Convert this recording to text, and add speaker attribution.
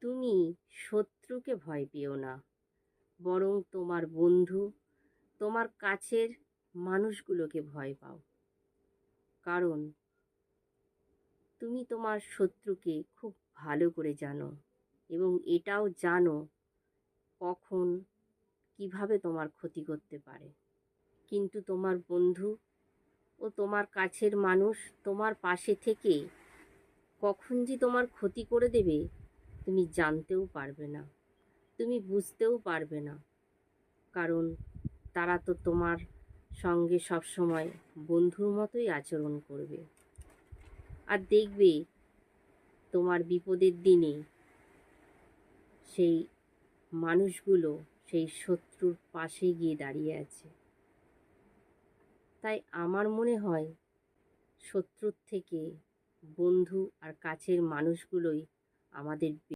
Speaker 1: তুমি শত্রুকে ভয় পেও না, বরং তোমার বন্ধু, তোমার কাছের মানুষগুলোকে ভয় পাও। কারণ তুমি তোমার শত্রুকে খুব ভালো করে জানো এবং এটাও জানো কখন কিভাবে তোমার ক্ষতি করতে পারে। কিন্তু তোমার বন্ধু ও তোমার কাছের মানুষ তোমার পাশে থেকে কখন যে তোমার ক্ষতি করে দেবে তুমি জানতেও পারবে না, তুমি বুঝতেও পারবে না। কারণ তারা তো তোমার সঙ্গে সবসময় বন্ধুর মতোই আচরণ করবে। আর দেখবে তোমার বিপদের দিনে সেই মানুষগুলো সেই শত্রুর পাশে গিয়ে দাঁড়িয়ে আছে। তাই আমার মনে হয় শত্রুর থেকে বন্ধু আর কাছের মানুষগুলোই আমাদের